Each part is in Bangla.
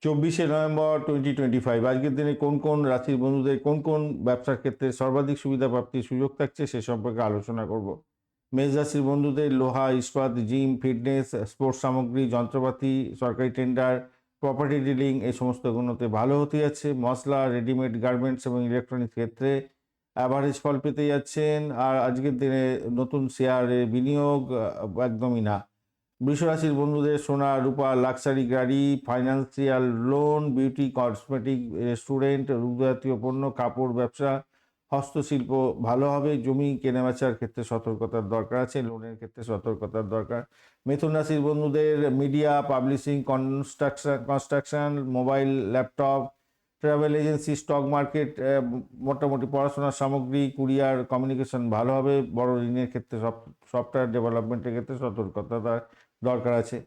24 নভেম্বর 2025 আজকের দিনে কোন কোন রাশির বন্ধুদের কোন কোন ব্যবসার ক্ষেত্রে সর্বাধিক সুবিধা প্রাপ্তির সুযোগ থাকছে সে সম্পর্কে আলোচনা করব। মেষ রাশির বন্ধুদের লোহা, ইস্পাত, জিম, ফিটনেস, স্পোর্টস সামগ্রী, যন্ত্রপাতি, সরকারি টেন্ডার, প্রপার্টি ডিলিং এই সমস্ত গুণতে ভালো হতে যাচ্ছে। মশলা, রেডিমেড গার্মেন্টস এবং ইলেকট্রনিক্স ক্ষেত্রে অ্যাভারেজ ফল পেতে যাচ্ছেন। আর আজকের দিনে নতুন শেয়ারে বিনিয়োগ একদমই না। বৃষ রাশির বন্ধুদের সোনা, রূপা, লাক্সারি গাড়ি, financial loan, beauty, cosmetic, restaurant, দুগ্ধজাতীয় পণ্য, কাপড় ব্যবসা, হস্তশিল্প ভালো হবে। জমি কেনাবেচার ক্ষেত্রে সতর্কতার দরকার আছে, লোনের ক্ষেত্রে সতর্কতার দরকার। মিথুন রাশির বন্ধুদের media, publishing, construction, mobile, laptop, travel agency, stock market, মোটামুটি পড়াশোনার সামগ্রী, কুরিয়ার, কমিউনিকেশন ভালো হবে। বড় ঋণের ক্ষেত্রে সফটওয়্যার ডেভেলপমেন্টের ক্ষেত্রে সতর্কতা দরকার আছে।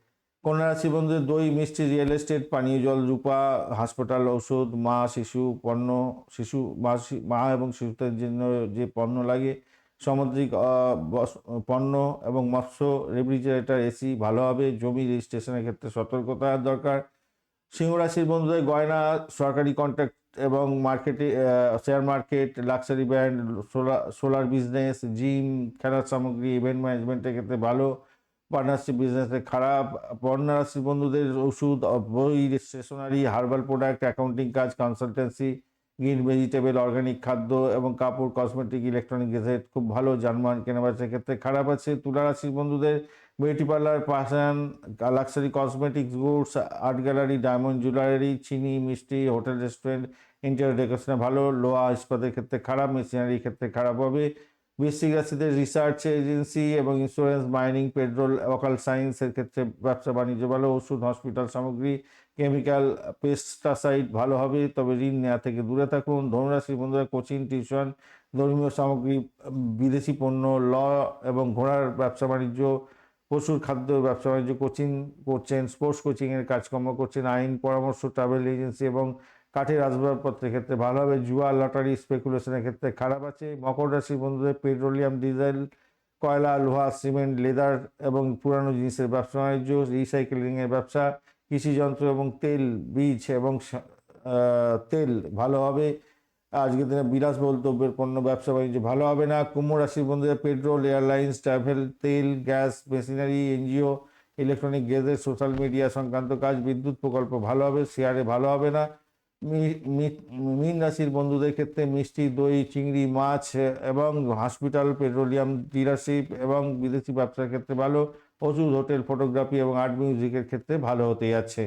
কন্যা রাশি বন্ধুদের দই, মিষ্টি, রিয়েল এস্টেট, পানীয় জল, রূপা, হাসপাতাল, ঔষধ, মা শিশু পণ্য, মা এবং শিশুদের জন্য যে পণ্য লাগে, সামুদ্রিক পণ্য এবং মৎস্য, রেফ্রিজারেটর, এসি ভালো হবে। জমি রেজিস্ট্রেশনের ক্ষেত্রে সতর্কতার দরকার। সিংহ রাশির বন্ধুদের গয়না, সরকারি কন্ট্রাক্ট এবং মার্কেটে, share market, luxury brand, solar business, gym, খেলার সামগ্রী, ইভেন্ট ম্যানেজমেন্টের ক্ষেত্রে ভালো। পার্টনারশিপ বিজনেসে খারাপ। কন্যা রাশির বন্ধুদের ওষুধ, বই, স্টেশনারি, হার্বাল প্রোডাক্ট, অ্যাকাউন্টিং কাজ, কনসালটেন্সি, গ্রিন ভেজিটেবল, অর্গানিক খাদ্য এবং কাপড়, কসমেটিক, ইলেকট্রনিক গেজেট খুব ভালো। যানবাহন কেনাবেচার ক্ষেত্রে খারাপ আছে। তুলা রাশির বন্ধুদের beauty parlour, fashion, luxury cosmetics, goods, art gallery, diamond jewellery, চিনি, মিষ্টি, হোটেল, রেস্টুরেন্ট, ইন্টেরিয়র ডেকোরেশনে ভালো। লোহা ইস্পাতের ক্ষেত্রে খারাপ, মেশিনারির ক্ষেত্রে খারাপ হবে। বৃশ্চিক রাশিদের রিসার্চ এজেন্সি এবং ইন্স্যুরেন্স, মাইনিং, পেট্রোল, লোকাল সায়েন্সের ক্ষেত্রে ব্যবসা বাণিজ্য ভালো। ওষুধ, হসপিটাল সামগ্রী, কেমিক্যাল, পেস্টিসাইড ভালো হবে, তবে ঋণ নেওয়া থেকে দূরে থাকুন। ধনুরাশির বন্ধুরা কোচিং, টিউশন, ধর্মীয় সামগ্রী, বিদেশি পণ্য, ল এবং ঘোড়ার ব্যবসা বাণিজ্য, পশুর খাদ্য ব্যবসা বাণিজ্য কোচিং করছেন, স্পোর্টস কোচিংয়ের কাজকর্ম করছেন, আইন পরামর্শ, ট্রাভেল এজেন্সি এবং কাঠের আসবাবপত্রের ক্ষেত্রে ভালো হবে। জুয়া, লটারি, স্পেকুলেশনের ক্ষেত্রে খারাপ আছে। মকর রাশির বন্ধুদের পেট্রোলিয়াম, ডিজেল, কয়লা, লোহা, সিমেন্ট, লেদার এবং পুরানো জিনিসের ব্যবসা বাণিজ্য, রিসাইকেলিংয়ের ব্যবসা, কৃষিযন্ত্র এবং তেল, বীজ এবং তেল ভালো হবে। আজকের দিনে বিলাসবহুল দ্রব্যের পণ্য ব্যবসা বাণিজ্য ভালো হবে না। কুম্ভ রাশির বন্ধুদের পেট্রোল, এয়ারলাইন্স, ট্রাভেল, তেল, gas, machinery, NGO, electronic gadget, social media সংক্রান্ত কাজ, বিদ্যুৎ প্রকল্প ভালো হবে। শেয়ারে ভালো হবে না। মীন রাশির বন্ধুদের ক্ষেত্রে মিষ্টি, দই, চিংড়ি, মাছ এবং হসপিটাল, পেট্রোলিয়াম, ডিলারশিপ এবং বিদেশি ব্যবসার ক্ষেত্রে ভালো। ওষুধ, হোটেল, ফটোগ্রাফি এবং আর্ট মিউজিকের ক্ষেত্রে ভালো হতে যাচ্ছে।